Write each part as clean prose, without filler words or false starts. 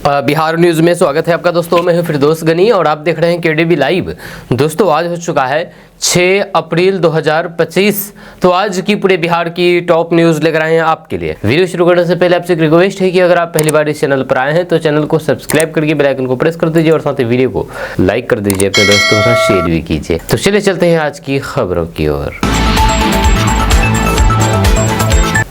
Bihar news में स्वागत है आपका दोस्तों। मैं हूं फिरदौस गनी और आप देख रहे हैं केडीबी लाइव। दोस्तों आज हो चुका है 6 अप्रैल 2025। तो आज की पूरे बिहार की टॉप न्यूज़ लेकर आए हैं आपके लिए। वीडियो शुरू करने से पहले आपसे एक रिक्वेस्ट है कि अगर आप पहली बार इस चैनल पर आए हैं तो चैनल को सब्सक्राइब करके बेल आइकन को प्रेस कर दीजिए और साथ ही वीडियो को लाइक कर दीजिए, अपने दोस्तों के साथ शेयर भी कीजिए। तो चलिए चलते हैं आज की खबरों की ओर।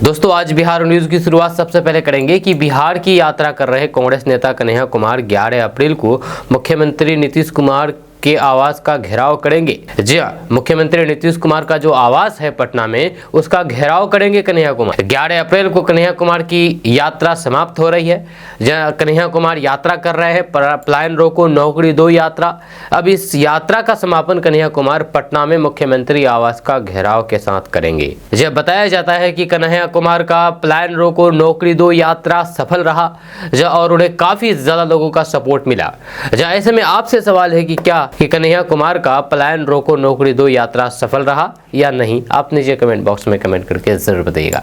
दोस्तों आज बिहार न्यूज की शुरुआत सबसे पहले करेंगे कि बिहार की यात्रा कर रहे कांग्रेस नेता कन्हैया कुमार 11 अप्रैल को मुख्यमंत्री नीतीश कुमार के आवास का घेराव करेंगे। जी हाँ, मुख्यमंत्री नीतीश कुमार का जो आवास है पटना में उसका घेराव करेंगे कन्हैया कुमार। 11 अप्रैल को कन्हैया कुमार की यात्रा समाप्त हो रही है। जहाँ कन्हैया कुमार यात्रा कर रहे हैं, पलायन रोको नौकरी दो यात्रा। अब इस यात्रा का समापन कन्हैया कुमार पटना में मुख्यमंत्री आवास का घेराव के साथ करेंगे। जब बताया जाता है कि कन्हैया कुमार का पलायन रोको नौकरी दो यात्रा सफल रहा और उन्हें काफी ज्यादा लोगों का सपोर्ट मिला। ऐसे में आपसे सवाल है कि क्या कि कन्हैया कुमार का पलायन रोको नौकरी दो यात्रा सफल रहा या नहीं? आप नीचे कमेंट बॉक्स में कमेंट करके जरूर बताइएगा।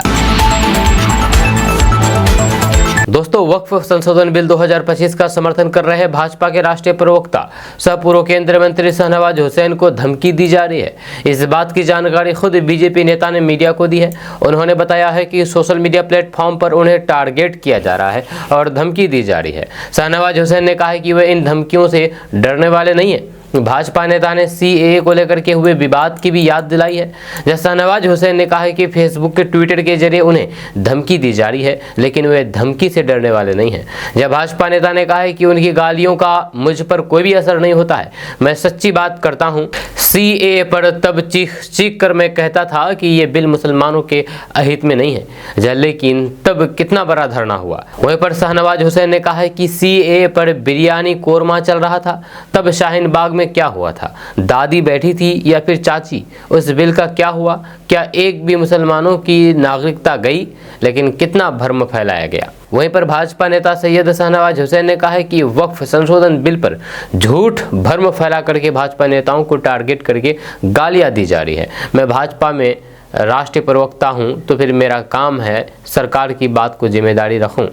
दोस्तों वक्फ संशोधन बिल 2025 का समर्थन कर रहे भाजपा के राष्ट्रीय प्रवक्ता सह पूर्व केंद्रीय मंत्री शाहनवाज हुसैन को धमकी दी जा रही है। इस बात की जानकारी खुद बीजेपी नेता ने मीडिया को दी है। उन्होंने बताया है कि सोशल मीडिया प्लेटफॉर्म पर उन्हें टारगेट किया जा रहा है और धमकी दी जा रही है। शाहनवाज हुसैन ने कहा है कि वे इन धमकियों से डरने वाले नहीं है। भाजपा नेता ने सीएए को लेकर के हुए विवाद की भी याद दिलाई है। जैसा शाहनवाज हुसैन ने कहा है कि फेसबुक के ट्विटर के जरिए उन्हें धमकी दी जा रही है, लेकिन वे धमकी से डरने वाले नहीं हैं। जब भाजपा नेता ने कहा है कि उनकी गालियों का मुझ पर कोई भी असर नहीं होता है, मैं सच्ची बात करता हूं। सीएए पर तब चीख कर मैं कहता था कि ये बिल मुसलमानों के अहित में नहीं है, लेकिन तब कितना बड़ा धरना हुआ। वहीं पर शाहनवाज हुसैन ने कहा है कि सीएए पर बिरयानी कोरमा चल रहा था, तब शाहीन बाग में क्या हुआ था? दादी बैठी थी या फिर चाची? उस बिल का क्या हुआ? क्या एक भी मुसलमानों की नागरिकता गई? लेकिन कितना भ्रम फैलाया गया। वहीं पर भाजपा नेता सैयद शाहनवाज हुसैन ने कहा है कि वक्फ संशोधन बिल पर झूठ भ्रम फैला करके भाजपा नेताओं को टारगेट करके गालियां दी जा रही है। मैं भाजपा में राष्ट्रीय प्रवक्ता हूं तो फिर मेरा काम है सरकार की बात को जिम्मेदारी रखूं,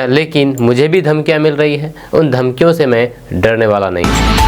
लेकिन मुझे भी धमकियां मिल रही है। उन धमकियों से मैं डरने वाला नहीं।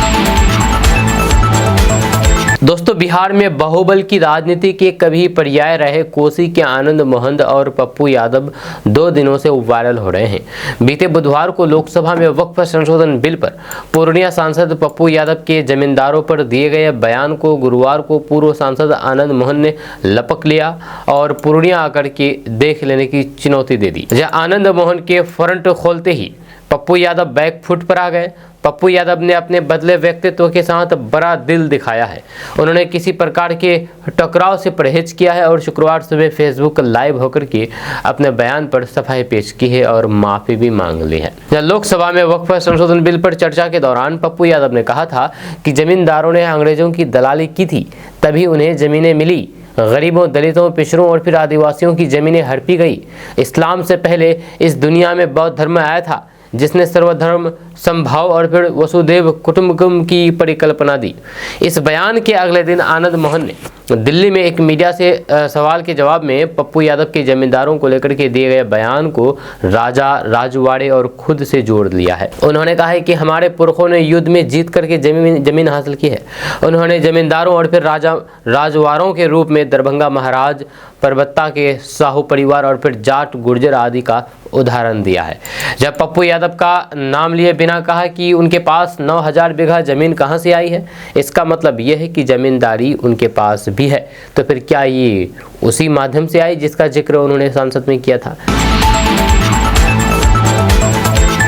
दोस्तों बिहार में बाहुबल की राजनीति के कभी पर्याय रहे कोसी के आनंद मोहन और पप्पू यादव 2 दिनों से वायरल हो रहे हैं। बीते बुधवार को लोकसभा में वक्फ संशोधन बिल पर पूर्णिया सांसद पप्पू यादव के जमींदारों पर दिए गए बयान को गुरुवार को पूर्व सांसद आनंद मोहन ने लपक लिया और पूर्णिया आकर के देख लेने की चुनौती दे दी। जहां आनंद मोहन के फ्रंट खोलते ही पप्पू यादव बैक फुट पर आ गए। पप्पू यादव ने अपने बदले व्यक्तित्व के साथ बड़ा दिल दिखाया है। उन्होंने किसी प्रकार के टकराव से परहेज किया है और शुक्रवार सुबह फेसबुक लाइव होकर के अपने बयान पर सफाई पेश की है और माफी भी मांग ली है। लोकसभा में वक्फ संशोधन बिल पर चर्चा के दौरान पप्पू यादव ने कहा था कि जमींदारों ने अंग्रेजों की दलाली की थी, तभी उन्हें जमीनें मिली। गरीबों, दलितों, पिछड़ों और फिर आदिवासियों की जमीनें हड़पी गई। इस्लाम से पहले इस दुनिया में बौद्ध धर्म आया था, जिसने सर्वधर्म संभाव और फिर वसुदेव कुटुंबकम की परिकल्पना दी। इस बयान के अगले दिन आनंद मोहन ने दिल्ली में एक मीडिया से सवाल के जवाब में पप्पू यादव के जमींदारों को लेकर के दिए गए बयान को राजा, राजवाड़े और खुद से जोड़ लिया है। उन्होंने कहा है कि हमारे पुरखों ने युद्ध में जीत करके जमीन हासिल की है। उन्होंने जमींदारों और फिर राजवाड़ों के रूप में दरभंगा महाराज, परबत्ता के साहू परिवार और फिर जाट, गुर्जर आदि का उदाहरण दिया है। जब पप्पू यादव का नाम लिए बिना कहा कि उनके पास 9000 बीघा जमीन कहां से आई है, इसका मतलब यह है कि जमींदारी उनके पास भी है। तो फिर क्या ये उसी माध्यम से आई जिसका जिक्र उन्होंने संसद में किया था?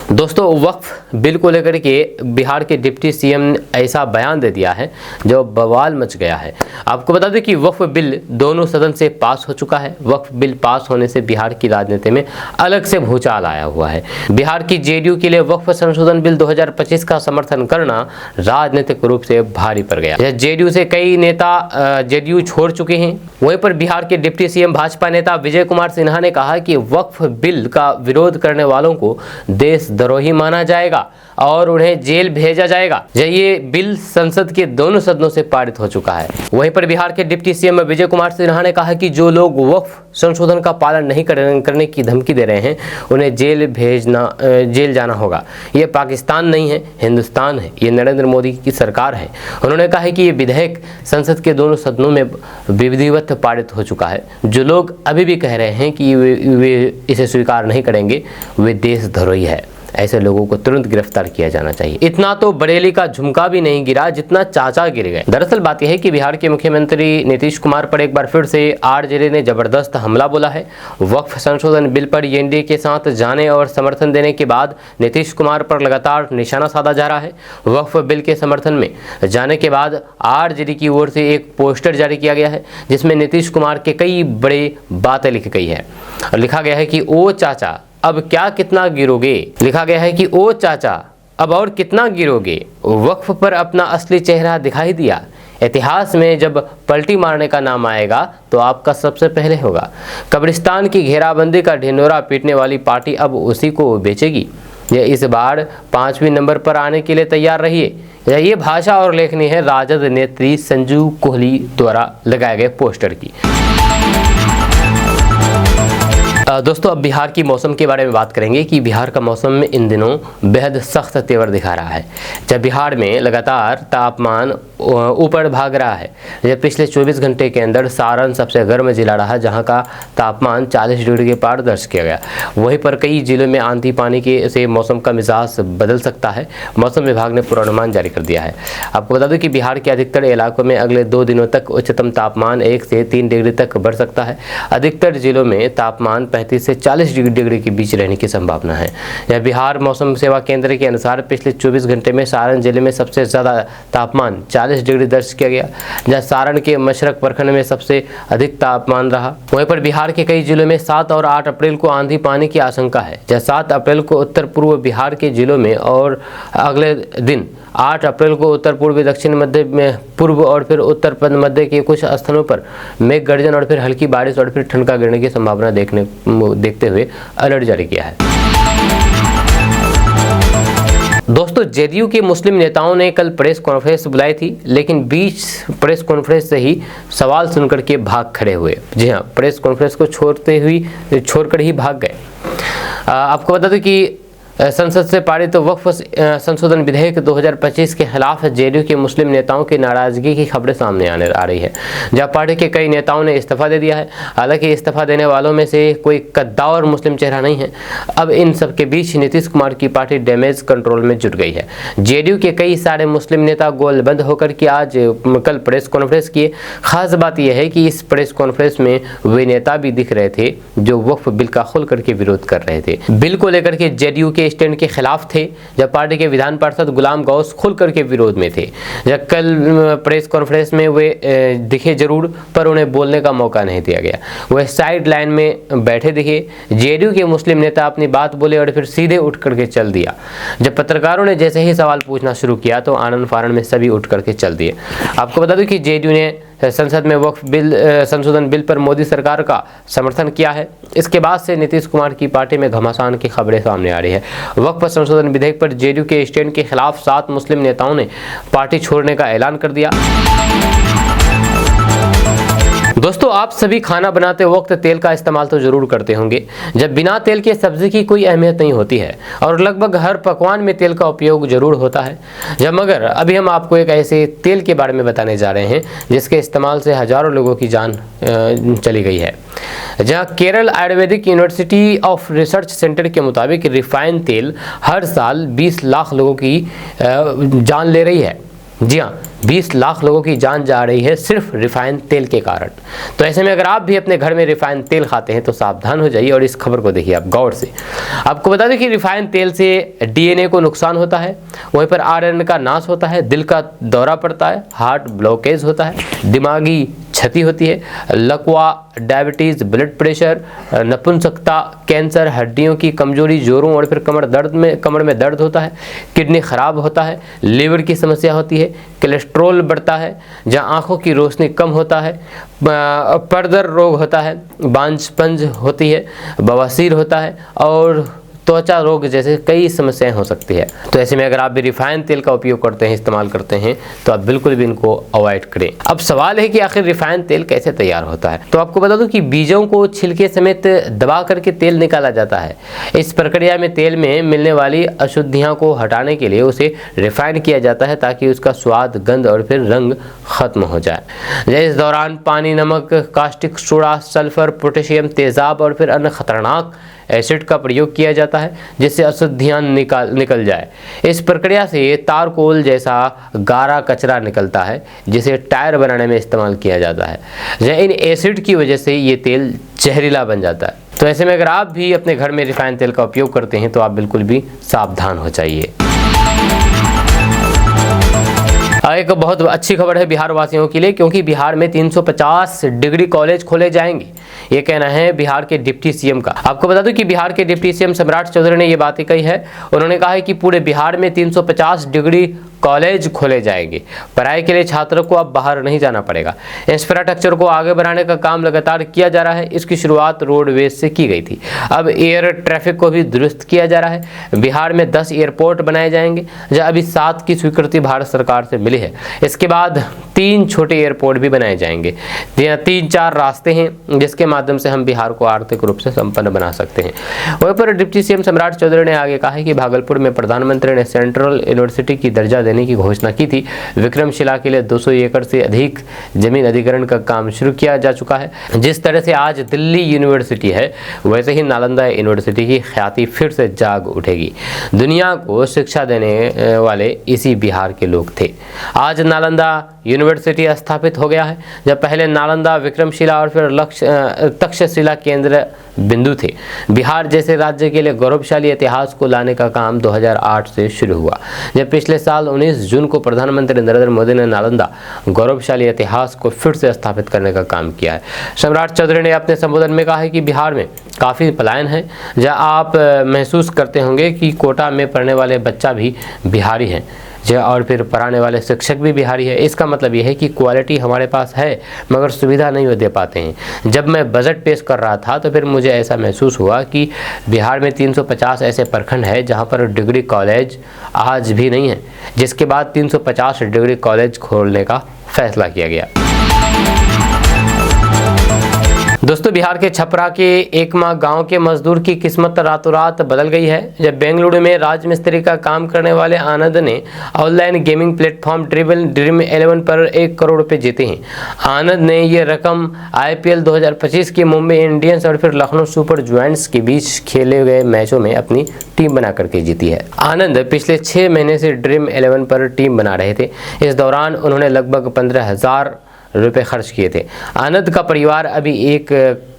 दोस्तों वक्फ बिल को लेकर के बिहार के डिप्टी सीएम ने ऐसा बयान दे दिया है जो बवाल मच गया है। आपको बता दें कि वक्फ बिल दोनों सदन से पास हो चुका है। वक्फ बिल पास होने से बिहार की राजनीति में अलग से भूचाल आया हुआ है। बिहार की जेडीयू के लिए वक्फ संशोधन बिल 2025 का समर्थन करना राजनीतिक रूप से भारी पड़ गया। जेडीयू से कई नेता जेडीयू छोड़ चुके हैं। वहीं पर बिहार के डिप्टी सीएम भाजपा नेता विजय कुमार सिन्हा ने कहा कि वक्फ बिल का विरोध करने वालों को देशद्रोही द्रोही माना जाएगा और उन्हें जेल भेजा जाएगा। ये बिल संसद के दोनों सदनों से पारित हो चुका है। वहीं पर बिहार के डिप्टी सीएम विजय कुमार सिन्हा ने कहा कि जो लोग वक्फ संशोधन का पालन नहीं करने की धमकी दे रहे हैं उन्हें जेल जाना होगा। ये पाकिस्तान नहीं है, हिंदुस्तान है, ये नरेंद्र मोदी की सरकार है। उन्होंने कहा है कि ये विधेयक संसद के दोनों सदनों में विधिवत पारित हो चुका है। जो लोग अभी भी कह रहे हैं कि वे इसे स्वीकार नहीं करेंगे वे देशद्रोही है। ऐसे लोगों को तुरंत गिरफ्तार किया जाना चाहिए। इतना तो बरेली का झुमका भी नहीं गिरा जितना चाचा गिर गए। दरअसल बात यह है कि बिहार के मुख्यमंत्री नीतीश कुमार पर एक बार फिर से आरजेडी ने जबरदस्त हमला बोला है। वक्फ संशोधन बिल पर एनडीए के साथ जाने और समर्थन देने के बाद नीतीश कुमार पर लगातार निशाना साधा जा रहा है। वक्फ बिल के समर्थन में जाने के बाद आरजेडी की ओर से एक पोस्टर जारी किया गया है जिसमें नीतीश कुमार के कई बड़ी बातें लिखी गई है। लिखा गया है कि ओ चाचा अब क्या कितना गिरोगे। लिखा गया है कि ओ चाचा अब और कितना गिरोगे। वक्फ पर अपना असली चेहरा दिखाई दिया। इतिहास में जब पलटी मारने का नाम आएगा तो आपका सबसे पहले होगा। कब्रिस्तान की घेराबंदी का ढिंढोरा पीटने वाली पार्टी अब उसी को बेचेगी। यह इस बार 5वें नंबर पर आने के लिए तैयार रहिए। ये भाषा और लेखनी है राजद नेत्री संजू कोहली द्वारा लगाए गए पोस्टर की। दोस्तों अब बिहार की मौसम के बारे में बात करेंगे कि बिहार का मौसम इन दिनों बेहद सख्त तेवर दिखा रहा है। जब बिहार में लगातार तापमान ऊपर भाग रहा है। जब पिछले 24 घंटे के अंदर सारण सबसे गर्म जिला रहा जहां का तापमान 40 डिग्री के पार दर्ज किया गया। वहीं पर कई जिलों में आंधी पानी के से मौसम का मिजाज बदल सकता है। मौसम विभाग ने पूर्वानुमान जारी कर दिया है। आपको बता दें कि बिहार के अधिकतर इलाकों में अगले 2 दिनों तक उच्चतम तापमान 1 से 3 डिग्री तक बढ़ सकता है। अधिकतर जिलों में तापमान 35 से 40 डिग्री के बीच रहने की संभावना है। यह बिहार मौसम सेवा केंद्र के अनुसार पिछले 24 घंटे में सारण जिले में सबसे ज़्यादा तापमान 40 डिग्री दर्ज किया गया, जहाँ सारण के मशरक प्रखंड में सबसे अधिक तापमान रहा। वहीं पर बिहार के कई जिलों में 7 और 8 अप्रैल को आंधी पानी की आशंका है। जहाँ 7 अप्रैल को उत्तर पूर्व बिहार के जिलों में और अगले दिन 8 अप्रैल को उत्तर पूर्वी दक्षिण मध्य में पूर्व और फिर उत्तर मध्य के कुछ स्थानों पर मेघ गर्जन और फिर हल्की बारिश और फिर ठंडा गिरने की संभावना देखते हुए अलर्ट जारी किया है। दोस्तों जेडीयू के मुस्लिम नेताओं ने कल प्रेस कॉन्फ्रेंस बुलाई थी, लेकिन बीच प्रेस कॉन्फ्रेंस से ही सवाल सुनकर के भाग खड़े हुए। जी हाँ, प्रेस कॉन्फ्रेंस को छोड़कर ही भाग गए। आपको बता दें कि संसद से पारित वक्फ संशोधन विधेयक 2025 के खिलाफ जेडीयू के मुस्लिम नेताओं की नाराजगी की खबरें सामने आ रही है, जहां पार्टी के कई नेताओं ने इस्तीफा दे दिया है। हालांकि इस्तीफा देने वालों में से कोई कद्दावर मुस्लिम चेहरा नहीं है। अब इन सब के बीच नीतीश कुमार की पार्टी डैमेज कंट्रोल में जुट गई है। जेडीयू के कई सारे मुस्लिम नेता गोलबंद होकर के कल प्रेस कॉन्फ्रेंस किए। खास बात यह है कि इस प्रेस कॉन्फ्रेंस में वे नेता भी दिख रहे थे जो वक्फ बिल का खुल करके विरोध कर रहे थे। बिल को लेकर के जेडीयू के स्टैंड के खिलाफ थे, जब पार्टी के विधान पार्षद गुलाम गौस खुल करके विरोध में थे। जब कल प्रेस कॉन्फ्रेंस में वे दिखे जरूर, पर उन्हें बोलने का मौका नहीं दिया गया। वह साइड लाइन में बैठे दिखे। जेडीयू के मुस्लिम नेता अपनी बात बोले और फिर सीधे उठ करके चल दिया। जब पत्रकारों ने जैसे ही सवाल पूछना शुरू किया तो आनंद फानन में सभी उठ करके चल दिए। आपको बता दूं कि जेडीयू ने संसद में वक्फ बिल संशोधन बिल पर मोदी सरकार का समर्थन किया है। इसके बाद से नीतीश कुमार की पार्टी में घमासान की खबरें सामने आ रही है। वक्फ संशोधन विधेयक पर जेडीयू के स्टैंड के खिलाफ 7 मुस्लिम नेताओं ने पार्टी छोड़ने का ऐलान कर दिया। दोस्तों आप सभी खाना बनाते वक्त तेल का इस्तेमाल तो जरूर करते होंगे। जब बिना तेल के सब्जी की कोई अहमियत नहीं होती है और लगभग हर पकवान में तेल का उपयोग जरूर होता है। जब मगर अभी हम आपको एक ऐसे तेल के बारे में बताने जा रहे हैं जिसके इस्तेमाल से हजारों लोगों की जान चली गई है। जहां Kerala Ayurvedic university of research centre के मुताबिक रिफाइंड तेल हर साल 20 लाख लोगों की जान ले रही है। जी हाँ, 20 लाख लोगों की जान जा रही है सिर्फ रिफाइंड तेल के कारण। तो ऐसे में अगर आप भी अपने घर में रिफाइंड तेल खाते हैं तो सावधान हो जाइए और इस खबर को देखिए आप गौर से। आपको बता दें कि रिफाइंड तेल से डीएनए को नुकसान होता है, वहीं पर आयरन का नाश होता है, दिल का दौरा पड़ता है, हार्ट ब्लॉकेज होता है, दिमागी क्षति होती है, लकवा, डायबिटीज़, ब्लड प्रेशर, नपुंसकता, कैंसर, हड्डियों की कमजोरी, जोड़ों और फिर कमर में दर्द होता है, किडनी खराब होता है, लीवर की समस्या होती है, कोलेस्ट्रॉल बढ़ता है, जहां आंखों की रोशनी कम होता है, परदर रोग होता है, बांझपन होती है, बवासीर होता है और त्वचा रोग जैसे कई समस्याएं हो सकती है। तो ऐसे में अगर आप भी रिफाइंड तेल का उपयोग करते हैं, इस्तेमाल करते हैं, तो आप बिल्कुल भी इनको अवॉइड करें। अब सवाल है कि आखिर रिफाइंड तेल कैसे तैयार होता है। तो आपको बता दूं कि बीजों को छिलके समेत दबा करके तेल निकाला जाता है। इस प्रक्रिया में तेल में मिलने वाली अशुद्धियों को हटाने के लिए उसे रिफाइंड किया जाता है ताकि उसका स्वाद, गंध और फिर रंग खत्म हो जाए। इस दौरान पानी, नमक, कास्टिक सोडा, सल्फर, पोटेशियम, तेजाब और फिर अन्य खतरनाक एसिड का प्रयोग किया जाता है जिससे अशुद्धियां निकल जाए। इस प्रक्रिया से तारकोल जैसा गाढ़ा कचरा निकलता है जिसे टायर बनाने में इस्तेमाल किया जाता है। इन एसिड की वजह से ये तेल जहरीला बन जाता है। तो ऐसे में अगर आप भी अपने घर में रिफाइंड तेल का उपयोग करते हैं तो आप बिल्कुल भी सावधान हो जाइए। एक बहुत अच्छी खबर है बिहार वासियों के लिए, क्योंकि बिहार में 350 डिग्री कॉलेज खोले जाएंगे। ये कहना है बिहार के डिप्टी सीएम का। आपको बता दूं कि बिहार के डिप्टी सीएम सम्राट चौधरी ने ये बातें कही है। उन्होंने कहा है कि पूरे बिहार में 350 डिग्री कॉलेज खोले जाएंगे। पढ़ाई के लिए छात्रों को अब बाहर नहीं जाना पड़ेगा। इंफ्रास्ट्रक्चर को आगे बढ़ाने का काम लगातार किया जा रहा है। इसकी शुरुआत रोडवेज से की गई थी, अब एयर ट्रैफिक को भी दुरुस्त किया जा रहा है। बिहार में 10 एयरपोर्ट बनाए जाएंगे, जहाँ अभी 7 की स्वीकृति भारत सरकार से मिली है। इसके बाद 3 छोटे एयरपोर्ट भी बनाए जाएंगे। 3-4 रास्ते हैं जिसके माध्यम से हम बिहार को आर्थिक रूप से संपन्न बना सकते हैं। वहीं पर डिप्टी सीएम सम्राट चौधरी ने आगे कहा है कि भागलपुर में प्रधानमंत्री ने सेंट्रल यूनिवर्सिटी की दर्जा देने की घोषणा की थी। विक्रमशिला के लिए 200 एकड़ से अधिक जमीन अधिग्रहण का काम शुरू किया जा चुका है। जिस तरह से आज दिल्ली यूनिवर्सिटी है, वैसे ही नालंदा यूनिवर्सिटी की ख्याति फिर से जाग उठेगी। दुनिया को शिक्षा देने वाले इसी बिहार के लोग थे। आज नालंदा यूनिवर्सिटी स्थापित हो गया है, जब पहले नालंदा, विक्रमशिला और फिर तक्षशिला केंद्र बिंदु थे। बिहार जैसे राज्य के लिए गौरवशाली इतिहास को लाने का काम 2008 से शुरू हुआ, जब पिछले साल 19 जून को प्रधानमंत्री नरेंद्र मोदी ने नालंदा गौरवशाली इतिहास को फिर से स्थापित करने का काम किया है। सम्राट चौधरी ने अपने संबोधन में कहा है कि बिहार में काफ़ी पलायन है, जहाँ आप महसूस करते होंगे कि कोटा में पढ़ने वाले बच्चा भी बिहारी हैं और फिर पढ़ाने वाले शिक्षक भी बिहारी है। इसका मतलब यह है कि क्वालिटी हमारे पास है मगर सुविधा नहीं दे पाते हैं। जब मैं बजट पेश कर रहा था तो फिर मुझे ऐसा महसूस हुआ कि बिहार में 350 ऐसे प्रखंड है जहां पर डिग्री कॉलेज आज भी नहीं है, जिसके बाद 350 डिग्री कॉलेज खोलने का फैसला किया गया। दोस्तों, बिहार के छपरा के एकमा गांव के मजदूर की किस्मत रातों रात बदल गई है, जब बेंगलुरु में राजमिस्त्री का काम करने वाले आनंद ने ऑनलाइन गेमिंग प्लेटफॉर्म ड्रीम 11 पर 1 करोड़ रुपए जीते हैं। आनंद ने यह रकम IPL 2025 के मुंबई इंडियंस और फिर लखनऊ सुपर जायंट्स के बीच खेले गए मैचों में अपनी टीम बना करके जीती है। आनंद पिछले 6 महीने से ड्रीम 11 पर टीम बना रहे थे। इस दौरान उन्होंने लगभग 15,000 रुपए खर्च किए थे। आनंद का परिवार अभी एक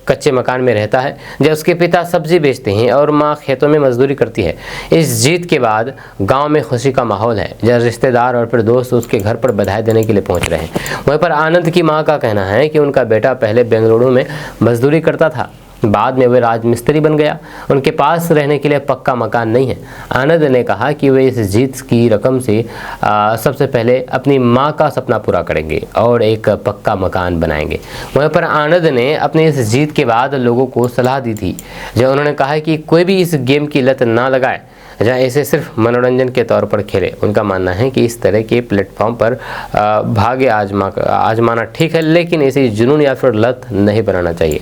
कच्चे मकान में रहता है, जब उसके पिता सब्जी बेचते हैं और मां खेतों में मजदूरी करती है। इस जीत के बाद गांव में खुशी का माहौल है, जब रिश्तेदार और फिर दोस्त उसके घर पर बधाई देने के लिए पहुंच रहे हैं। वहीं पर आनंद की मां का कहना है कि उनका बेटा पहले बेंगलुरु में मजदूरी करता था, बाद में वे राजमिस्त्री बन गया। उनके पास रहने के लिए पक्का मकान नहीं है। आनंद ने कहा कि वे इस जीत की रकम से सबसे पहले अपनी मां का सपना पूरा करेंगे और एक पक्का मकान बनाएंगे। वहीं पर आनंद ने अपनी इस जीत के बाद लोगों को सलाह दी थी, जब उन्होंने कहा कि कोई भी इस गेम की लत ना लगाए, जहाँ इसे सिर्फ मनोरंजन के तौर पर खेले। उनका मानना है कि इस तरह के प्लेटफॉर्म पर भाग्य आजमाना ठीक है, लेकिन इसे जुनून या फिर लत नहीं बनाना चाहिए।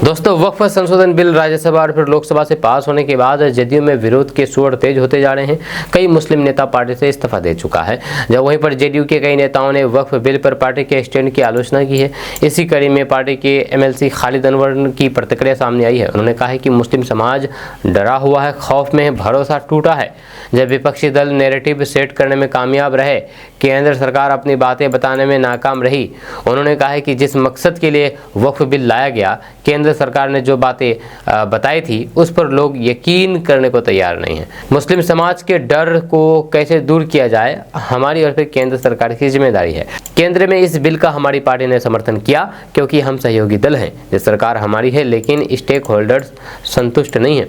दोस्तों, वक्फ संशोधन बिल राज्यसभा और फिर लोकसभा से पास होने के बाद जदयू में विरोध के स्वर तेज होते जा रहे हैं। कई मुस्लिम नेता पार्टी से इस्तीफा दे चुका है, जब वहीं पर जेडीयू के कई नेताओं ने वक्फ बिल पर पार्टी के स्टैंड की आलोचना की है। इसी कड़ी में पार्टी के MLC खालिद अनवर की प्रतिक्रिया सामने आई है। उन्होंने कहा है कि मुस्लिम समाज डरा हुआ है, खौफ में है, भरोसा टूटा है। जब विपक्षी दल नैरेटिव सेट करने में कामयाब रहे, केंद्र सरकार अपनी बातें बताने में नाकाम रही। उन्होंने कहा है कि जिस मकसद के लिए वक्फ बिल लाया गया, केंद्र सरकार ने जो बातें बताई थी उस पर लोग यकीन करने को तैयार नहीं है। मुस्लिम समाज के डर को कैसे दूर किया जाए, हमारी और फिर केंद्र सरकार की जिम्मेदारी है। केंद्र में इस बिल का हमारी पार्टी ने समर्थन किया क्योंकि हम सहयोगी दल हैं। ये सरकार हमारी है, लेकिन स्टेक होल्डर्स संतुष्ट नहीं है।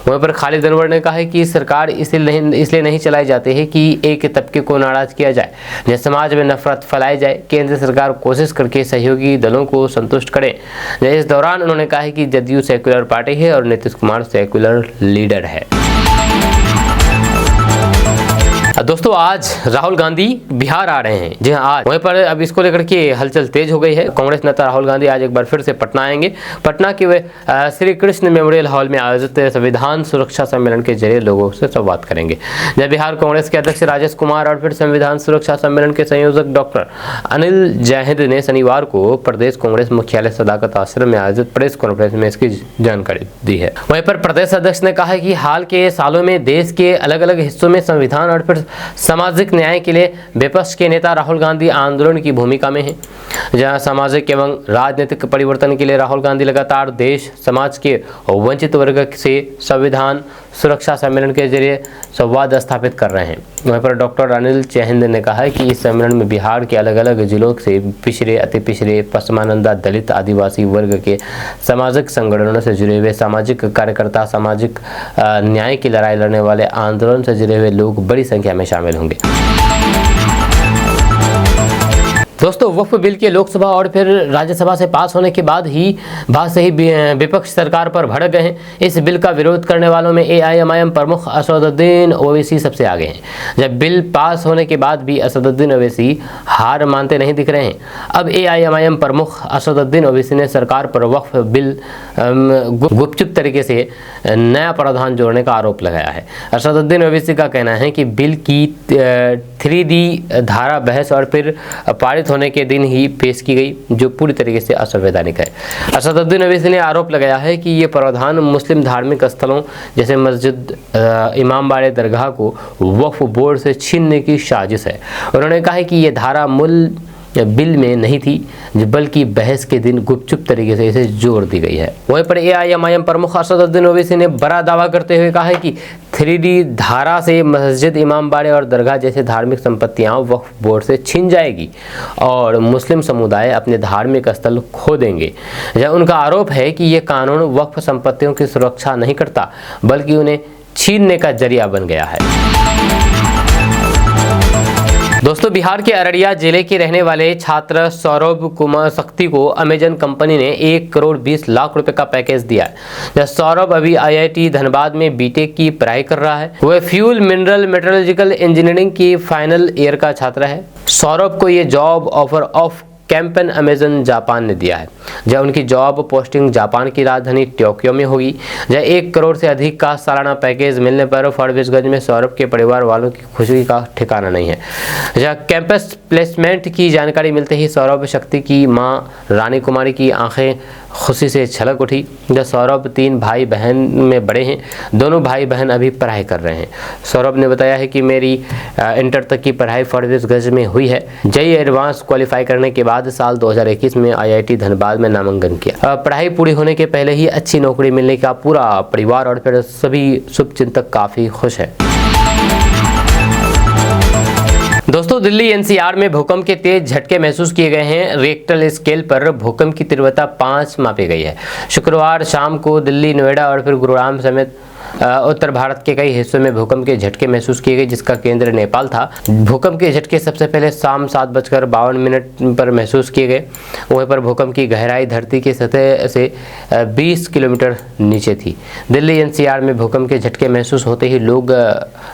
वहीं पर खालिद अनवर ने कहा है कि सरकार इसलिए नहीं चलाई जाती है कि एक तबके को नाराज किया जाए या समाज में नफरत फैलाई जाए। केंद्र सरकार कोशिश करके सहयोगी दलों को संतुष्ट करे। इस दौरान उन्होंने कहा है कि जदयू सेक्युलर पार्टी है और नीतीश कुमार सेक्युलर लीडर है। दोस्तों आज राहुल गांधी बिहार आ रहे हैं। जी हाँ, आज वहीं पर अब इसको लेकर के हलचल तेज हो गई है। कांग्रेस नेता राहुल गांधी आज एक बार फिर से पटना आएंगे। पटना के वे श्री कृष्ण मेमोरियल हॉल में आयोजित संविधान सुरक्षा सम्मेलन के जरिए लोगों से संवाद करेंगे। जब बिहार कांग्रेस के अध्यक्ष राजेश कुमार और फिर संविधान सुरक्षा सम्मेलन के संयोजक डॉक्टर अनिल जैहिद ने शनिवार को प्रदेश कांग्रेस मुख्यालय सदाकत आश्रम में आयोजित प्रेस कॉन्फ्रेंस में इसकी जानकारी दी है। वहीं पर प्रदेश अध्यक्ष ने कहा कि हाल के सालों में देश के अलग अलग हिस्सों में संविधान और फिर सामाजिक न्याय के लिए विपक्ष के नेता राहुल गांधी आंदोलन की भूमिका में हैं। जहां सामाजिक एवं राजनीतिक परिवर्तन के लिए राहुल गांधी लगातार देश समाज के वंचित वर्ग से संविधान सुरक्षा सम्मेलन के जरिए संवाद स्थापित कर रहे हैं। वहीं पर डॉक्टर अनिल जैहिद ने कहा है कि इस सम्मेलन में बिहार के अलग अलग जिलों से पिछड़े, अति पिछड़े, पसमानंदा, दलित, आदिवासी वर्ग के सामाजिक संगठनों से जुड़े हुए सामाजिक कार्यकर्ता, सामाजिक न्याय की लड़ाई लड़ने वाले, आंदोलन से जुड़े हुए लोग बड़ी संख्या में शामिल होंगे। दोस्तों वक्फ बिल के लोकसभा और फिर राज्यसभा से पास होने के बाद से ही विपक्ष सरकार पर भड़क गए हैं। इस बिल का विरोध करने वालों में एआईएमआईएम प्रमुख असदुद्दीन ओवैसी सबसे आगे हैं। जब बिल पास होने के बाद भी असदुद्दीन ओवैसी हार मानते नहीं दिख रहे हैं। अब एआईएमआईएम प्रमुख असदुद्दीन ओवैसी ने सरकार पर वक्फ बिल गुपचुप तरीके से नया प्रावधान जोड़ने का आरोप लगाया है। असदुद्दीन ओवैसी का कहना है कि बिल की 3D धारा बहस और फिर पारित होने के दिन ही पेश की गई, जो पूरी तरीके से असंवैधानिक है। असदुद्दीन ओवैसी ने आरोप लगाया है कि ये प्रावधान मुस्लिम धार्मिक स्थलों जैसे मस्जिद, इमामबाड़े, दरगाह को वक्फ बोर्ड से छीनने की साजिश है। उन्होंने कहा है कि ये धारा मूल बिल में नहीं थी, बल्कि बहस के दिन गुपचुप तरीके से इसे जोड़ दी गई है। वहीं पर एआईएमआईएम प्रमुख असदुद्दीन ओवैसी ने बड़ा दावा करते हुए कहा है कि 3D धारा से मस्जिद, इमामबाड़े और दरगाह जैसे धार्मिक संपत्तियां वक्फ बोर्ड से छीन जाएगी और मुस्लिम समुदाय अपने धार्मिक स्थल खो देंगे। उनका आरोप है कि ये कानून वक्फ संपत्तियों की सुरक्षा नहीं करता, बल्कि उन्हें छीनने का जरिया बन गया है। दोस्तों बिहार के अररिया जिले के रहने वाले छात्र सौरभ कुमार शक्ति को अमेजन कंपनी ने 1 करोड़ 20 लाख रुपए का पैकेज दिया है। जब सौरभ अभी आईआईटी धनबाद में बीटेक की पढ़ाई कर रहा है। वह फ्यूल मिनरल मेटलर्जिकल इंजीनियरिंग की फाइनल ईयर का छात्र है। सौरभ को ये job offer of campaign Amazon Japan ने दिया है। जब उनकी जॉब पोस्टिंग जापान की राजधानी टोक्यो में होगी। जब 1 करोड़ से अधिक का सालाना पैकेज मिलने पर फरबिसगंज में सौरभ के परिवार वालों की खुशी का ठिकाना नहीं है। जब कैंपस प्लेसमेंट की जानकारी मिलते ही सौरभ शक्ति की मां रानी कुमारी की आंखें खुशी से छलक उठी। जब सौरभ 3 भाई बहन में बड़े हैं। दोनों भाई बहन अभी पढ़ाई कर रहे हैं। सौरभ ने बताया है कि मेरी इंटर तक की पढ़ाई फरबिसगंज में हुई है। जेईई एडवांस क्वालिफाई करने के बाद साल 2021 में आईआईटी धनबाद में नामांकन किया। पढ़ाई पूरी होने के पहले ही अच्छी नौकरी मिलने का पूरा परिवार और फिर सभी शुभचिंतक काफी खुश है। दोस्तों दिल्ली एनसीआर में भूकंप के तेज झटके महसूस किए गए हैं। रिक्टर स्केल पर भूकंप की तीव्रता 5 मापी गई है। शुक्रवार शाम को दिल्ली, नोएडा और फिर गुरुग्राम समेत उत्तर भारत के कई हिस्सों में भूकंप के झटके महसूस किए गए, जिसका केंद्र नेपाल था। भूकंप के झटके सबसे पहले शाम 7:52 पर महसूस किए गए। वहीं पर भूकंप की गहराई धरती की सतह से 20 किलोमीटर नीचे थी। दिल्ली एनसीआर में भूकंप के झटके महसूस होते ही लोग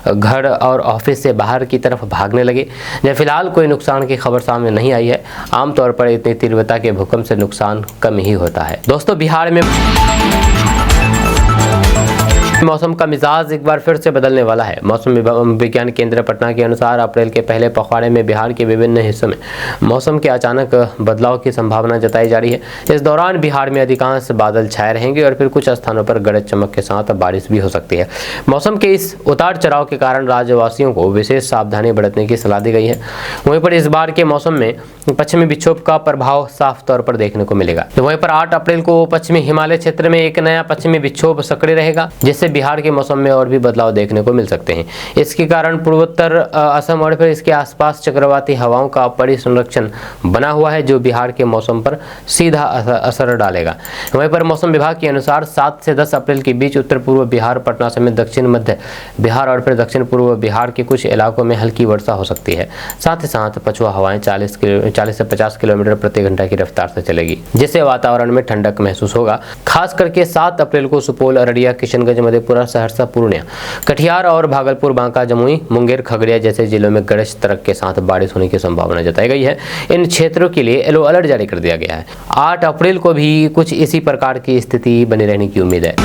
घर और ऑफिस से बाहर की तरफ भागने लगे। फिलहाल कोई नुकसान की खबर सामने नहीं आई है। आमतौर पर इतनी तीव्रता के भूकंप से नुकसान कम ही होता है। दोस्तों बिहार में मौसम का मिजाज एक बार फिर से बदलने वाला है। मौसम विज्ञान केंद्र पटना के अनुसार अप्रैल के पहले पखवाड़े में बिहार के विभिन्न हिस्सों में मौसम के अचानक बदलाव की संभावना जताई जा रही है। इस दौरान बिहार में अधिकांश बादल छाए रहेंगे और फिर कुछ स्थानों पर गरज चमक के साथ बारिश भी हो सकती है। मौसम के इस उतार चढ़ाव के कारण राज्यवासियों को विशेष सावधानी बरतने की सलाह दी गई है। वहीं पर इस बार के मौसम में पश्चिमी विक्षोभ का प्रभाव साफ तौर पर देखने को मिलेगा। वहीं पर 8 अप्रैल को पश्चिमी हिमालय क्षेत्र में एक नया पश्चिमी विक्षोभ सक्रिय रहेगा, जिससे बिहार के मौसम में और भी बदलाव देखने को मिल सकते हैं। इसके कारण पूर्वोत्तर असम और फिर इसके आसपास चक्रवाती हवाओं का परिसंरक्षण बना हुआ है, जो बिहार के मौसम पर सीधा असर डालेगा। वहीं पर मौसम विभाग के अनुसार 7 से 10 अप्रैल के बीच उत्तर पूर्व बिहार, पटना समेत दक्षिण मध्य बिहार और फिर दक्षिण पूर्व बिहार के कुछ इलाकों में हल्की वर्षा हो सकती है। साथ ही साथ पछुआ हवाएं 40 से 50 किलोमीटर प्रति घंटा की रफ्तार से चलेगी, जिससे वातावरण में ठंडक महसूस होगा। खास करके 7 अप्रैल को सुपौल, अररिया, किशनगंज, मधेपुरा, सहरसा, पूर्णिया, कटिहार और भागलपुर, बांका, जमुई, मुंगेर, खगड़िया जैसे जिलों में गरज तड़क के साथ बारिश होने की संभावना जताई गई है। इन क्षेत्रों के लिए येलो अलर्ट जारी कर दिया गया है। 8 अप्रैल को भी कुछ इसी प्रकार की स्थिति बनी रहने की उम्मीद है।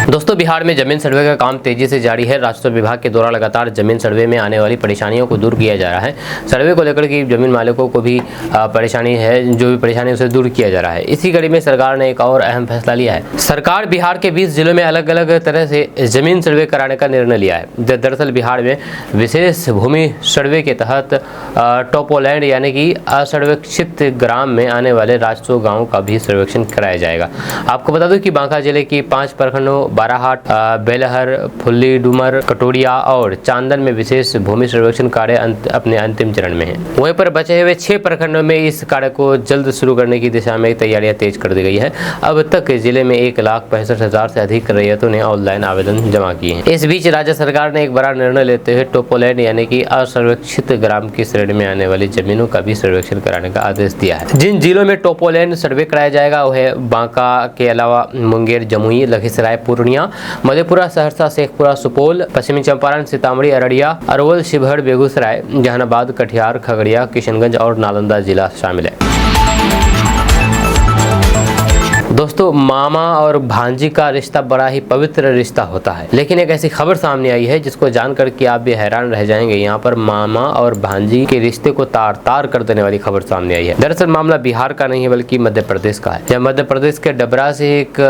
दोस्तों, बिहार में जमीन सर्वे का काम तेजी से जारी है। राजस्व विभाग के द्वारा लगातार जमीन सर्वे में आने वाली परेशानियों को दूर किया जा रहा है। सर्वे को लेकर के जमीन मालिकों को भी परेशानी है, जो भी परेशानी है उसे दूर किया जा रहा है। इसी कड़ी में सरकार ने एक और अहम फैसला लिया है। सरकार बिहार के 20 जिलों में अलग अलग तरह से जमीन सर्वे कराने का निर्णय लिया है। दरअसल बिहार में विशेष भूमि सर्वे के तहत टोपोलैंड यानी कि असर्वेक्षित ग्राम में आने वाले राजस्व गाँव का भी सर्वेक्षण कराया जाएगा। आपको बता दूं कि बांका जिले की 5 प्रखंडों बाराहाट, बेलहर, फुल्ली, डूमर, कटोरिया और चांदन में विशेष भूमि सर्वेक्षण कार्य अपने अंतिम चरण में है। वहीं पर बचे हुए 6 प्रखंडों में इस कार्य को जल्द शुरू करने की दिशा में तैयारियां तेज कर दी गई है। अब तक जिले में 1,65,000 से अधिक रैयतों ने ऑनलाइन आवेदन जमा किए हैं। इस बीच राज्य सरकार ने एक बड़ा निर्णय लेते हुए टोपोलैंड यानी कि असर्वेक्षित ग्राम की श्रेणी में आने वाली जमीनों का भी सर्वेक्षण कराने का आदेश दिया है। जिन जिलों में टोपोलैंड सर्वे कराया जाएगा वह बांका के अलावा मुंगेर, जमुई, लखीसराय, पूर्णिया, मधेपुरा, सहरसा, शेखपुरा, सुपौल, पश्चिमी चंपारण, सीतामढ़ी, अररिया, अरवल, शिवहर, बेगूसराय, जहानाबाद, कटिहार, खगड़िया, किशनगंज और नालंदा जिला शामिल है। दोस्तों, मामा और भांजी का रिश्ता बड़ा ही पवित्र रिश्ता होता है, लेकिन एक ऐसी खबर सामने आई है जिसको जानकर के आप भी हैरान रह जाएंगे। यहाँ पर मामा और भांजी के रिश्ते को तार तार कर देने वाली खबर सामने आई है। दरअसल मामला बिहार का नहीं है बल्कि मध्य प्रदेश का है। जब मध्य प्रदेश के डबरा से एक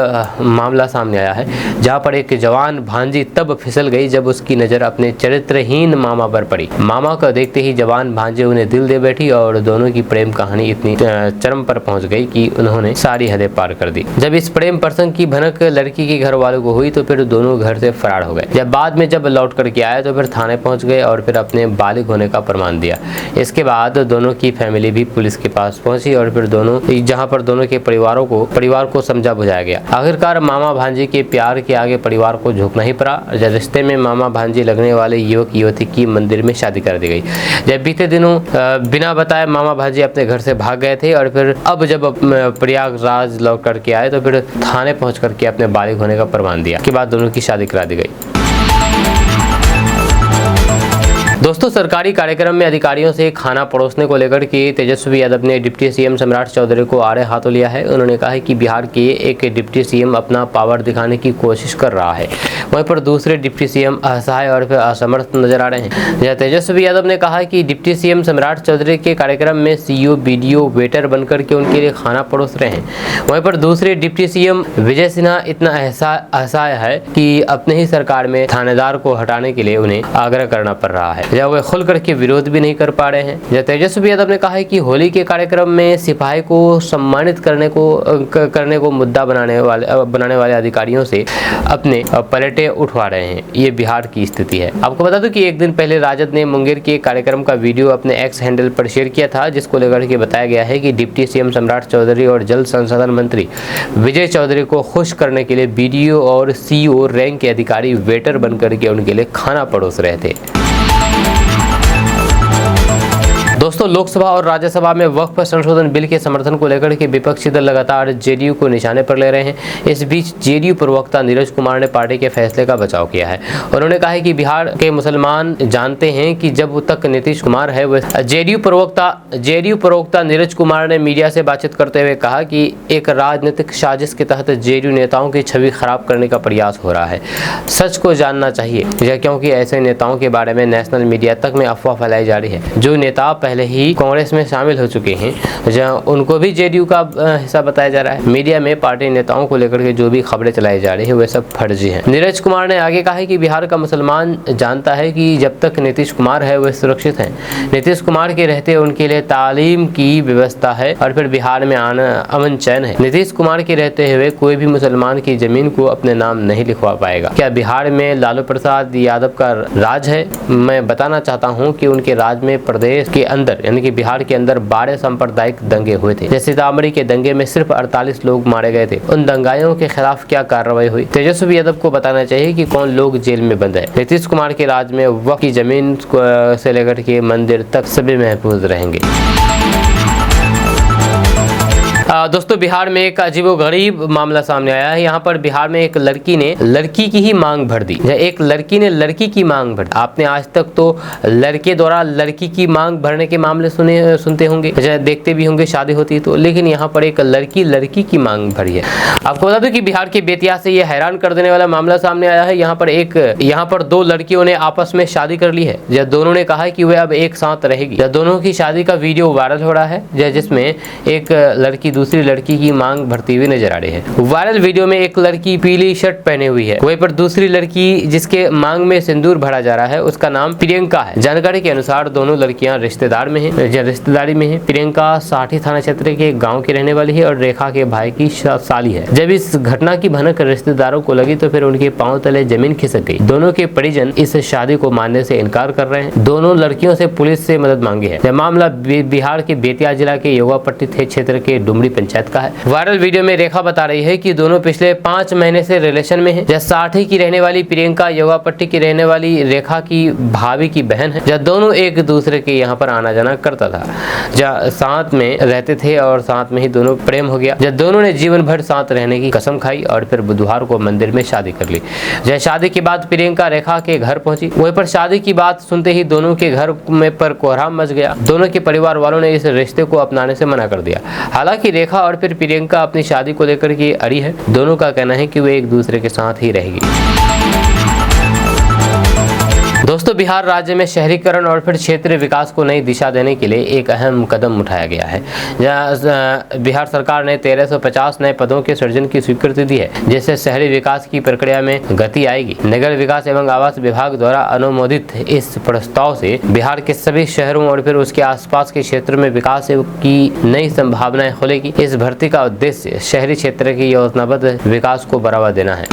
मामला सामने आया है, जहाँ पर एक जवान भांजी तब फिसल गई जब उसकी नजर अपने चरित्रहीन मामा पर पड़ी। मामा को देखते ही जवान भांजी उन्हें दिल दे बैठी और दोनों की प्रेम कहानी इतनी चरम पर पहुंच गई कि उन्होंने सारी हदें पार कर दी। जब इस प्रेम प्रसंग की भनक लड़की के घर वालों को हुई तो फिर दोनों घर से फरार हो गए। जब बाद में जब लौट करके आए तो फिर थाने पहुंच गए और फिर अपने बालिग होने का प्रमाण दिया। इसके बाद दोनों की फैमिली भी पुलिस के पास पहुंची और फिर जहां पर दोनों के परिवार को समझा बुझाया गया। आखिरकार मामा भांजी के प्यार के आगे परिवार को झुकना ही पड़ा। रिश्ते में मामा भांजी लगने वाले युवक युवती की मंदिर में शादी कर दी गई। जब बीते दिनों बिना बताए मामा भांजी अपने घर से भाग गए थे और फिर अब जब प्रयागराज लौट करके आए तो फिर थाने पहुंच करके अपने बालिग होने का प्रमाण दिया। के बाद दोनों की शादी करा दी गई। दोस्तों, सरकारी कार्यक्रम में अधिकारियों से खाना परोसने को लेकर के तेजस्वी यादव ने डिप्टी सीएम सम्राट चौधरी को आड़े हाथों लिया है। उन्होंने कहा है कि बिहार के एक डिप्टी सीएम अपना पावर दिखाने की कोशिश कर रहा है, वहीं पर दूसरे डिप्टी सीएम असहाय और फिर असमर्थ नजर आ रहे हैं। तेजस्वी यादव ने कहा कि डिप्टी सीएम सम्राट चौधरी के कार्यक्रम में सीईओ, बीडीओ, वेटर बनकर के उनके लिए खाना परोस रहे हैं। वहीं पर दूसरे डिप्टी सीएम विजय सिन्हा इतना असहाय है कि अपने ही सरकार में थानेदार को हटाने के लिए उन्हें आग्रह करना पड़ रहा है, जब वे खुल करके विरोध भी नहीं कर पा रहे हैं। जब तेजस्वी यादव ने कहा है कि होली के कार्यक्रम में सिपाही को सम्मानित करने को मुद्दा बनाने वाले अधिकारियों से अपने पलटे उठवा रहे हैं। ये बिहार की स्थिति है। आपको बता दूं कि एक दिन पहले राजद ने मुंगेर के कार्यक्रम का वीडियो अपने एक्स हैंडल पर शेयर किया था, जिसको लेकर के बताया गया है कि डिप्टी सीएम सम्राट चौधरी और जल संसाधन मंत्री विजय चौधरी को खुश करने के लिए बीडीओ और सीईओ रैंक के अधिकारी वेटर बनकर के उनके लिए खाना परोस रहे थे। दोस्तों, लोकसभा और राज्यसभा में वक्फ संशोधन बिल के समर्थन को लेकर के विपक्षी दल लगातार जेडीयू को निशाने पर ले रहे हैं। इस बीच जेडीयू प्रवक्ता नीरज कुमार ने पार्टी के फैसले का बचाव किया है। उन्होंने कहा है कि बिहार के मुसलमान जानते हैं कि जब तक नीतीश कुमार है वह जेडीयू प्रवक्ता नीरज कुमार ने मीडिया से बातचीत करते हुए कहा कि एक राजनीतिक साजिश के तहत जेडीयू नेताओं की छवि खराब करने का प्रयास हो रहा है। सच को जानना चाहिए, क्योंकि ऐसे नेताओं के बारे में नेशनल मीडिया तक में अफवाह फैलाई जा रही है। जो नेता पहले ही कांग्रेस में शामिल हो चुके हैं, जहां उनको भी जेडीयू का हिस्सा बताया जा रहा है। मीडिया में पार्टी नेताओं को लेकर के जो भी खबरें चलाई जा रही है वे सब फर्जी हैं। नीरज कुमार ने आगे कहा है कि बिहार का मुसलमान जानता है कि जब तक नीतीश कुमार है वे सुरक्षित हैं। नीतीश कुमार के रहते उनके लिए तालीम की व्यवस्था है और फिर बिहार में आना अमन चैन है। नीतीश कुमार के रहते हुए कोई भी मुसलमान की जमीन को अपने नाम नहीं लिखवा पाएगा। क्या बिहार में लालू प्रसाद यादव का राज है? मैं बताना चाहता हूं कि उनके राज में प्रदेश के अंदर यानी कि बिहार के अंदर 12 सांप्रदायिक दंगे हुए थे। जैसे सीतामढ़ी के दंगे में सिर्फ 48 लोग मारे गए थे। उन दंगाइयों के खिलाफ क्या कार्रवाई हुई? तेजस्वी यादव को बताना चाहिए कि कौन लोग जेल में बंद है। नीतीश कुमार के राज में वक्फ की जमीन से लेकर के मंदिर तक सभी महफूज रहेंगे। दोस्तों बिहार में एक अजीबोगरीब मामला सामने आया है। यहाँ पर बिहार में एक लड़की ने लड़की की ही मांग भर दी। एक लड़की ने लड़की की मांग भर दी। आपने आज तक तो लड़के द्वारा लड़की की मांग भरने के मामले सुनते होंगे, देखते भी होंगे शादी होती तो, लेकिन यहाँ पर एक लड़की लड़की की मांग भरी है। आपको बता दूं कि बिहार के बेतिया से ये हैरान कर देने वाला मामला सामने आया है। यहाँ पर 2 लड़कियों ने आपस में शादी कर ली है। जब दोनों ने कहा है कि वे अब एक साथ रहेगी। जब दोनों की शादी का वीडियो वायरल हो रहा है, जिसमें एक लड़की दूसरी लड़की की मांग भरती हुई नजर आ रही है। वायरल वीडियो में एक लड़की पीली शर्ट पहने हुई है, वहीं पर दूसरी लड़की जिसके मांग में सिंदूर भरा जा रहा है उसका नाम प्रियंका है। जानकारी के अनुसार दोनों लड़कियां रिश्तेदारी में हैं। प्रियंका साठी थाना क्षेत्र के गांव की रहने वाली है और रेखा के भाई की साली है। जब इस घटना की भनक रिश्तेदारों को लगी तो फिर उनके पांव तले जमीन खिसक गई। दोनों के परिजन इस शादी को मानने से इनकार कर रहे हैं। दोनों लड़कियों से पुलिस से मदद मांगी है। यह मामला बिहार के बेतिया जिला के योगापट्टी क्षेत्र के डुमरी पंचायत का है। वायरल वीडियो में रेखा बता रही है कि दोनों पिछले 5 महीने से रिलेशन में है। साठी की रहने वाली प्रियंका योगापट्टी की रहने वाली रेखा की भाभी की बहन है। जब दोनों एक दूसरे के यहाँ पर आना जाना करता था, जब साथ में रहते थे और साथ में ही दोनों प्रेम हो गया। जब दोनों ने जीवन भर साथ रहने की कसम खाई और फिर बुधवार को मंदिर में शादी कर ली। जब शादी के बाद प्रियंका रेखा के घर पहुंची, वहीं पर शादी की बात सुनते ही दोनों के घर में पर कोहराम मच गया। दोनों के परिवार वालों ने इस रिश्ते को अपनाने से मना कर दिया। हालांकि रेखा और फिर प्रियंका अपनी शादी को लेकर के अड़ी है। दोनों का कहना है कि वे एक दूसरे के साथ ही रहेगी। दोस्तों बिहार राज्य में शहरीकरण और फिर क्षेत्रीय विकास को नई दिशा देने के लिए एक अहम कदम उठाया गया है। बिहार सरकार ने 1350 नए पदों के सृजन की स्वीकृति दी है, जिससे शहरी विकास की प्रक्रिया में गति आएगी। नगर विकास एवं आवास विभाग द्वारा अनुमोदित इस प्रस्ताव से बिहार के सभी शहरों और फिर उसके आसपास के क्षेत्रों में विकास की नई संभावनाएं खुलेगी। इस भर्ती का उद्देश्य शहरी क्षेत्र की योजनाबद्ध विकास को बढ़ावा देना है।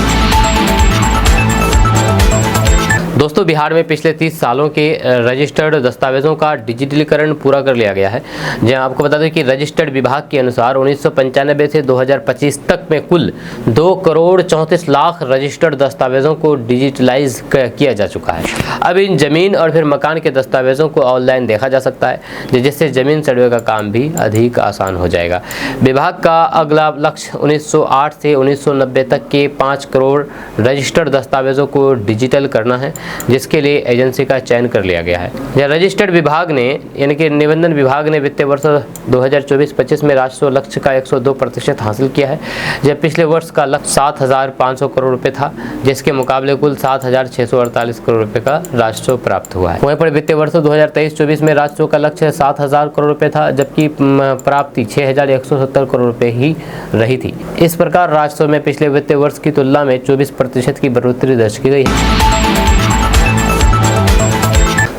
दोस्तों बिहार में पिछले 30 सालों के रजिस्टर्ड दस्तावेजों का डिजिटलीकरण पूरा कर लिया गया है। जहां आपको बता दें कि रजिस्टर्ड विभाग के अनुसार 1995 से 2025 तक में कुल 2 करोड़ 34 लाख रजिस्टर्ड दस्तावेजों को डिजिटलाइज किया जा चुका है। अब इन जमीन और फिर मकान के दस्तावेजों को ऑनलाइन देखा जा सकता है, जिससे जमीन सर्वे का काम भी अधिक आसान हो जाएगा। विभाग का अगला लक्ष्य 1908 से 1990 तक के 5 करोड़ रजिस्टर्ड दस्तावेजों को डिजिटल करना है, जिसके लिए एजेंसी का चयन कर लिया गया है। यह रजिस्टर्ड विभाग ने यानी कि निबंधन विभाग ने वित्तीय वर्ष 2024-25 में राजस्व लक्ष्य का 102% हासिल किया है, जब पिछले वर्ष का लक्ष्य 7,500 करोड़ रुपए था, जिसके मुकाबले कुल 7,648 करोड़ रुपए का राजस्व प्राप्त हुआ है। वहीं पर वित्तीय वर्ष 2023-24 में राजस्व का लक्ष्य 7,000 करोड़ रुपए था, जबकि प्राप्ति 6,170 करोड़ रुपए ही रही थी। इस प्रकार राजस्व में पिछले वित्तीय वर्ष की तुलना में 24% की बढ़ोतरी दर्ज की गई है।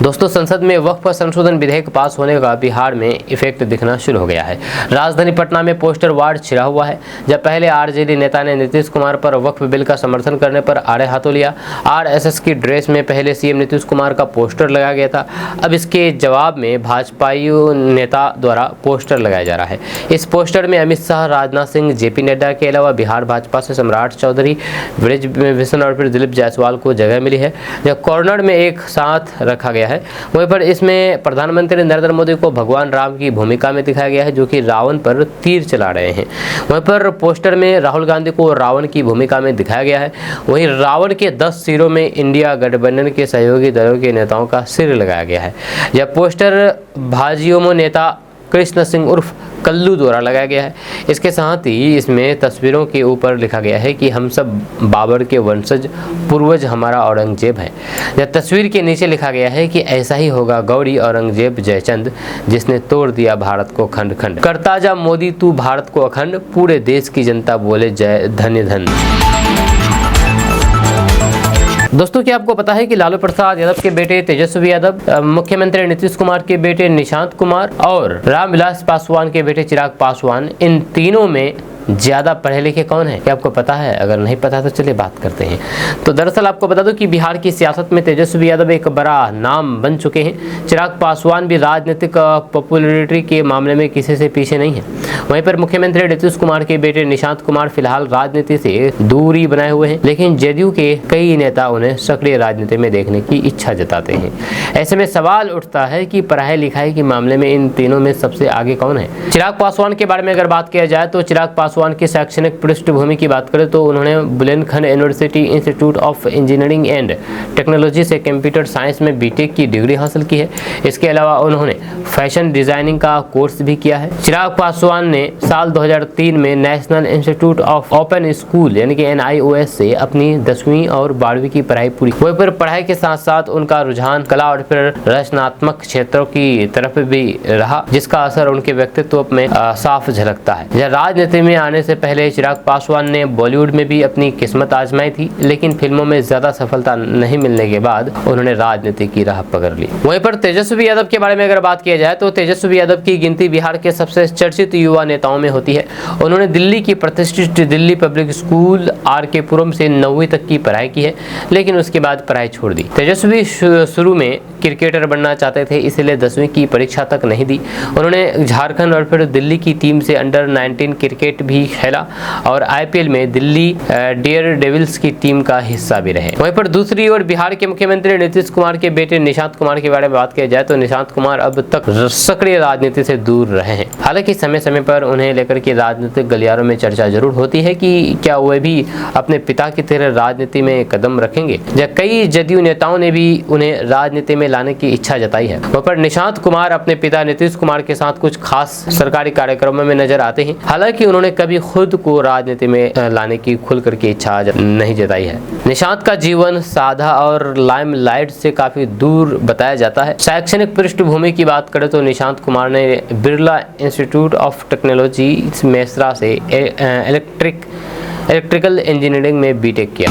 दोस्तों संसद में वक्फ संशोधन विधेयक पास होने का बिहार में इफेक्ट दिखना शुरू हो गया है। राजधानी पटना में पोस्टर वार छिड़ा हुआ है। जब पहले आरजेडी नेता ने नीतीश कुमार पर वक्फ बिल का समर्थन करने पर आड़े हाथों लिया, आरएसएस की ड्रेस में पहले सीएम नीतीश कुमार का पोस्टर लगाया गया था। अब इसके जवाब में भाजपाई नेता द्वारा पोस्टर लगाया जा रहा है। इस पोस्टर में अमित शाह, राजनाथ सिंह, जेपी नड्डा के अलावा बिहार भाजपा से सम्राट चौधरी, ब्रिज भूषण और फिर दिलीप जायसवाल को जगह मिली है। जब कॉर्नर में एक साथ रखा गया है, वहीं पर इसमें प्रधानमंत्री नरेंद्र मोदी को भगवान राम की भूमिका में दिखाया गया है, जो कि रावण पर तीर चला रहे हैं। वहीं पर पोस्टर में राहुल गांधी को रावण की भूमिका में दिखाया गया है। वहीं रावण के 10 सिरों में इंडिया गठबंधन के सहयोगी दलों के नेताओं का सिर लगाया गया है। यह पोस्टर भाजयुमो नेता कृष्ण सिंह उर्फ कल्लू द्वारा लगाया गया है। इसके साथ ही इसमें तस्वीरों के ऊपर लिखा गया है कि हम सब बाबर के वंशज, पूर्वज हमारा औरंगजेब है। यह तस्वीर के नीचे लिखा गया है कि ऐसा ही होगा गौरी औरंगजेब जयचंद, जिसने तोड़ दिया भारत को खंड खंड। करता जा मोदी तू भारत को अखंड, पूरे देश की जनता बोले जय धन्य धन। दोस्तों, क्या आपको पता है कि लालू प्रसाद यादव के बेटे तेजस्वी यादव, मुख्यमंत्री नीतीश कुमार के बेटे निशांत कुमार और रामविलास पासवान के बेटे चिराग पासवान, इन तीनों में ज्यादा पढ़े लिखे कौन है? क्या आपको पता है? अगर नहीं पता तो चलिए बात करते हैं। तो दरअसल आपको बता दूं कि बिहार की सियासत में तेजस्वी यादव एक बड़ा नाम बन चुके हैं। चिराग पासवान भी राजनीतिक पॉपुलैरिटी के मामले में किसी से पीछे नहीं है। वहीं पर मुख्यमंत्री नीतीश कुमार के बेटे निशांत कुमार फिलहाल राजनीति से दूरी बनाए हुए हैं, लेकिन जदयू के कई नेता उन्हें सक्रिय राजनीति में देखने की इच्छा जताते हैं। ऐसे में सवाल उठता है कि पढ़ाई लिखाई के मामले में इन तीनों में सबसे आगे कौन है? चिराग पासवान के बारे में अगर बात किया जाए तो चिराग पासवान की शैक्षणिक पृष्ठभूमि की बात करें तो उन्होंने Bundelkhand university institute of engineering and technology से कंप्यूटर साइंस में बीटेक की डिग्री हासिल की है। इसके अलावा उन्होंने फैशन डिजाइनिंग का कोर्स भी किया है। चिराग पासवान ने साल 2003 में national institute of open school यानी कि NIOS से अपनी 10वीं और 12वीं की पढ़ाई पूरी। वहीं पर पढ़ाई के साथ साथ उनका रुझान कला और फिर रचनात्मक क्षेत्रों की तरफ भी रहा, जिसका असर उनके व्यक्तित्व में साफ झलकता है। राजनीति में आने से पहले चिराग पासवान ने बॉलीवुड में भी अपनी किस्मत आजमाई थी, लेकिन फिल्मों में ज्यादा सफलता नहीं मिलने के बाद उन्होंने राजनीति की राह पकड़ ली। वहीं पर तेजस्वी यादव के बारे में अगर बात किया जाए तो तेजस्वी यादव की गिनती बिहार के सबसे चर्चित युवा नेताओं में होती है। उन्होंने दिल्ली की प्रतिष्ठित दिल्ली पब्लिक स्कूल RK पुरम से 9वीं तक की पढ़ाई की है, लेकिन उसके बाद पढ़ाई छोड़ दी। तेजस्वी शुरू में क्रिकेटर बनना चाहते थे, इसलिए 10वीं की परीक्षा तक नहीं दी। उन्होंने झारखंड और फिर दिल्ली की टीम से अंडर 19 क्रिकेट भी खेला और IPL में दिल्ली डेयर डेविल्स की टीम का हिस्सा भी रहे। वहीं पर दूसरी ओर बिहार के मुख्यमंत्री नीतीश कुमार के बेटे निशांत कुमार के बारे में बात किया जाए तो निशांत कुमार अब तक सक्रिय राजनीति से दूर रहे हैं। हालांकि समय समय पर उन्हें लेकर के राजनीतिक गलियारों में चर्चा जरूर होती है कि क्या वे भी अपने पिता की तरह राजनीति में कदम रखेंगे। कई जदयू नेताओं ने भी उन्हें राजनीति में लाने की इच्छा जताई है। वहीं पर निशांत कुमार अपने पिता नीतीश कुमार के साथ कुछ खास सरकारी कार्यक्रमों में नजर आते हैं। हालांकि उन्होंने कभी खुद को राजनीति में लाने की खुल करके इच्छा नहीं जताई है। निशांत का जीवन सादा और लाइमलाइट से काफी दूर बताया जाता है। शैक्षणिक पृष्ठभूमि की बात करें तो निशांत कुमार ने Birla institute of technology Mesra से इलेक्ट्रिकल इंजीनियरिंग में बीटेक किया।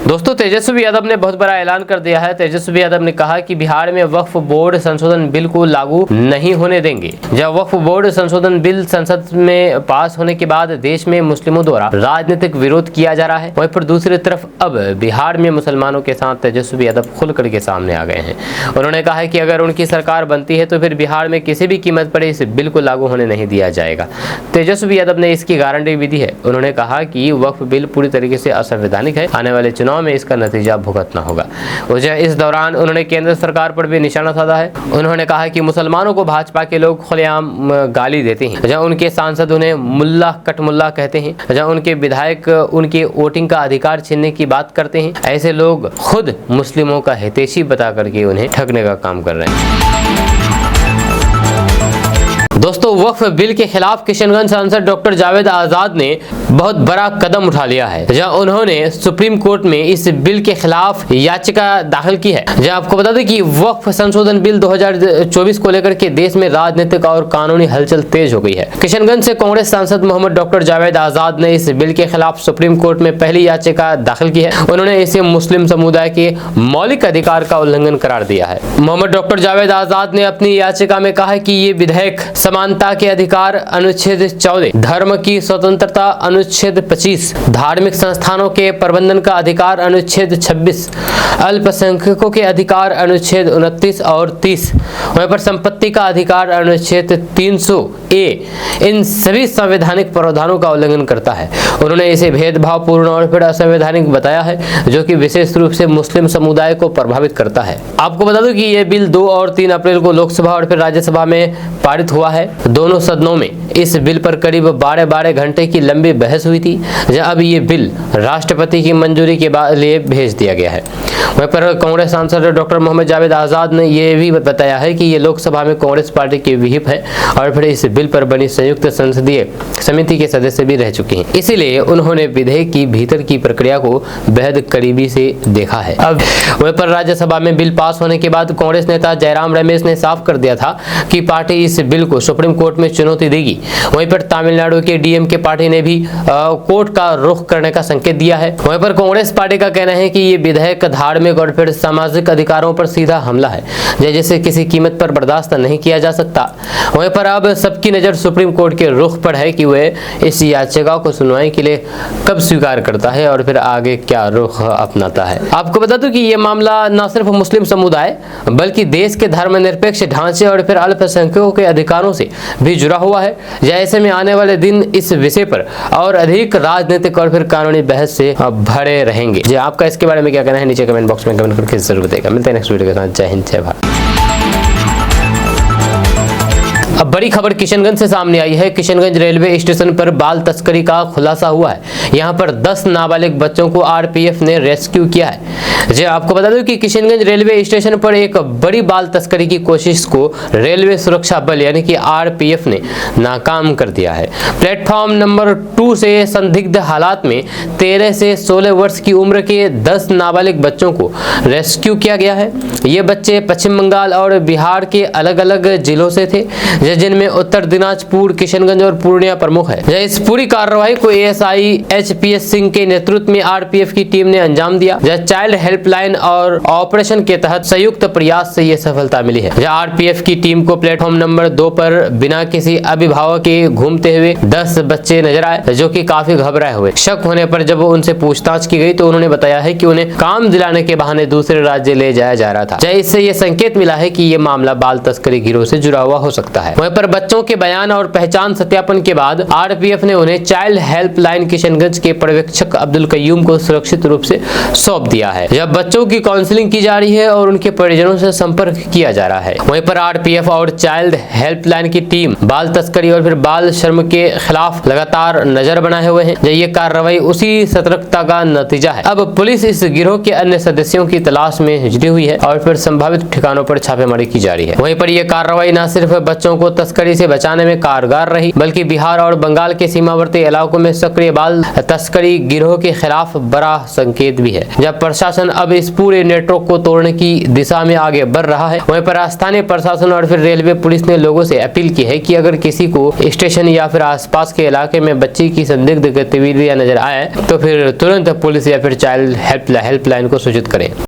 दोस्तों, तेजस्वी यादव ने बहुत बड़ा ऐलान कर दिया है। तेजस्वी यादव ने कहा कि बिहार में वक्फ बोर्ड संशोधन बिल को लागू नहीं होने देंगे। जब वक्फ बोर्ड संशोधन बिल संसद में पास होने के बाद देश में मुस्लिमों द्वारा राजनीतिक विरोध किया जा रहा है, वहीं पर दूसरी तरफ अब बिहार में मुसलमानों के साथ तेजस्वी यादव खुल करके सामने आ गए हैं। उन्होंने कहा है कि अगर उनकी सरकार बनती है तो फिर बिहार में किसी भी कीमत पर इस बिल को लागू होने नहीं दिया जाएगा। तेजस्वी यादव ने इसकी गारंटी भी दी है। उन्होंने कहा कि वक्फ बिल पूरी तरीके से असंवैधानिक है, आने वाले चुनाव में इसका नतीजा भुगतना होगा। इस दौरान उन्होंने केंद्र सरकार पर भी निशाना साधा है। उन्होंने कहा कि मुसलमानों को भाजपा के लोग खुलेआम गाली देते हैं, जहां उनके सांसद उन्हें मुल्ला कटमुल्ला कहते हैं, जहां उनके विधायक उनके वोटिंग का अधिकार छीनने की बात करते हैं। ऐसे लोग खुद मुस्लिमों का हितैषी बता करके उन्हें ठगने का काम कर रहे हैं। दोस्तों, वक्फ बिल के खिलाफ किशनगंज सांसद डॉक्टर जावेद आजाद ने बहुत बड़ा कदम उठा लिया है, जहां उन्होंने सुप्रीम कोर्ट में इस बिल के खिलाफ याचिका दाखिल की है। जहां आपको बता दें कि वक्फ संशोधन बिल 2024 को लेकर के देश में राजनीतिक और कानूनी हलचल तेज हो गई है। किशनगंज से कांग्रेस सांसद मोहम्मद डॉक्टर जावेद आजाद ने इस बिल के खिलाफ सुप्रीम कोर्ट में पहली याचिका दाखिल की है। उन्होंने इसे मुस्लिम समुदाय के मौलिक अधिकार का उल्लंघन करार दिया है। मोहम्मद डॉक्टर जावेद आजाद ने अपनी याचिका में कहा कि ये विधेयक समानता के अधिकार अनुच्छेद 14, धर्म की स्वतंत्रता अनुच्छेद 25, धार्मिक संस्थानों के प्रबंधन का अधिकार अनुच्छेद 26, अल्पसंख्यकों के अधिकार अनुच्छेद 29 और 30, वहीं पर संपत्ति का अधिकार अनुच्छेद 300A, इन सभी संवैधानिक प्रावधानों का उल्लंघन करता है। उन्होंने इसे भेदभावपूर्ण और फिर असंवैधानिक बताया है, जो कि विशेष रूप से मुस्लिम समुदाय को प्रभावित करता है। आपको बता दूं कि यह बिल 2 और 3 अप्रैल को लोकसभा और फिर राज्यसभा में पारित हुआ है। दोनों सदनों में इस बिल पर करीब 12 घंटे की लंबी बहस हुई थी। अब ये बिल राष्ट्रपति की मंजूरी के लिए भेज दिया गया है। वहीं पर कांग्रेस सांसद डॉक्टर मोहम्मद जावेद आजाद ने यह भी बताया है कि ये लोकसभा में कांग्रेस पार्टी के व्हिप है और फिर इस बिल पर बनी संयुक्त संसदीय समिति के सदस्य भी रह चुके हैं, इसीलिए उन्होंने विधेयक की भीतर की प्रक्रिया को बेहद करीबी से देखा है। अब वहीं पर राज्यसभा में बिल पास होने के बाद कांग्रेस नेता जयराम रमेश ने साफ कर दिया था कि पार्टी इस बिल को सुप्रीम कोर्ट में चुनौती देगी। वहीं पर तमिलनाडु के डीएमके पार्टी ने भी कोर्ट का रुख करने का संकेत दिया है। वहीं पर कांग्रेस पार्टी का कहना है कि ये विधेयक धार्मिक और फिर सामाजिक अधिकारों पर सीधा हमला है, जिसे किसी कीमत पर बर्दाश्त नहीं किया जा सकता। वहीं पर अब सबकी नजर सुप्रीम कोर्ट के रुख पर है कि वह इस याचिका को सुनवाई के लिए कब स्वीकार करता है और फिर आगे क्या रुख अपनाता है। आपको बता दूं कि यह मामला न सिर्फ मुस्लिम समुदाय बल्कि देश के धर्मनिरपेक्ष ढांचे और फिर अल्पसंख्यकों के अधिकारों से भी जुड़ा हुआ है। ऐसे में आने वाले दिन इस विषय पर और अधिक राजनीतिक और फिर कानूनी बहस से भरे रहेंगे। जी आपका इसके बारे में क्या कहना है, नीचे कमेंट बॉक्स में कमेंट करके जरूर बताइएगा। मिलते हैं नेक्स्ट वीडियो के साथ। जय हिंद, जय भारत। अब बड़ी खबर किशनगंज से सामने आई है। किशनगंज रेलवे स्टेशन पर बाल तस्करी का खुलासा हुआ है। यहां पर 10 नाबालिग बच्चों को आरपीएफ ने रेस्क्यू किया है। जी आपको बता दूं कि किशनगंज रेलवे स्टेशन पर एक बड़ी बाल तस्करी की कोशिश को रेलवे सुरक्षा बल यानी कि आरपीएफ ने नाकाम कर दिया है। प्लेटफॉर्म नंबर 2 से संदिग्ध हालात में 13 से 16 वर्ष की उम्र के 10 नाबालिग बच्चों को रेस्क्यू किया गया है। ये बच्चे पश्चिम बंगाल और बिहार के अलग अलग जिलों से थे, जिनमें उत्तर दिनाजपुर, किशनगंज और पूर्णिया प्रमुख है। इस पूरी कार्रवाई को एएसआई एचपीएस सिंह के नेतृत्व में आरपीएफ की टीम ने अंजाम दिया। चाइल्ड हेल्पलाइन और ऑपरेशन के तहत संयुक्त प्रयास से यह सफलता मिली है। आरपीएफ की टीम को प्लेटफॉर्म नंबर 2 पर बिना किसी अभिभावक के घूमते हुए 10 बच्चे नजर आए, जो कि काफी घबराए हुए। शक होने पर जब उनसे पूछताछ की गई तो उन्होंने बताया है कि उन्हें काम दिलाने के बहाने दूसरे राज्य ले जाया जा रहा था। इससे यह संकेत मिला है कि यह मामला बाल तस्करी गिरोह से जुड़ा हुआ हो सकता है। वहीं पर बच्चों के बयान और पहचान सत्यापन के बाद आरपीएफ ने उन्हें चाइल्ड हेल्पलाइन किशनगंज के पर्यवेक्षक अब्दुल कयूम को सुरक्षित रूप से सौंप दिया है। जब बच्चों की काउंसलिंग की जा रही है और उनके परिजनों से संपर्क किया जा रहा है। वहीं पर आरपीएफ और चाइल्ड हेल्पलाइन की टीम बाल तस्करी और फिर बाल श्रम के खिलाफ लगातार नजर बनाए हुए हैं। ये कार्रवाई उसी सतर्कता का नतीजा है। अब पुलिस इस गिरोह के अन्य सदस्यों की तलाश में जुटी हुई है और फिर संभावित ठिकानों पर छापेमारी की जा रही है। वहीं पर यह कार्रवाई न सिर्फ बच्चों को तस्करी से बचाने में कारगर रही, बल्कि बिहार और बंगाल के सीमावर्ती इलाकों में सक्रिय बाल तस्करी गिरोह के खिलाफ बड़ा संकेत भी है। जब प्रशासन अब इस पूरे नेटवर्क को तोड़ने की दिशा में आगे बढ़ रहा है। वहीं पर स्थानीय प्रशासन और फिर रेलवे पुलिस ने लोगों से अपील की है कि अगर किसी को स्टेशन या फिर आसपास के इलाके में बच्ची की संदिग्ध गतिविधियां नजर आए तो फिर तुरंत पुलिस या फिर चाइल्ड हेल्पलाइन को सूचित करें।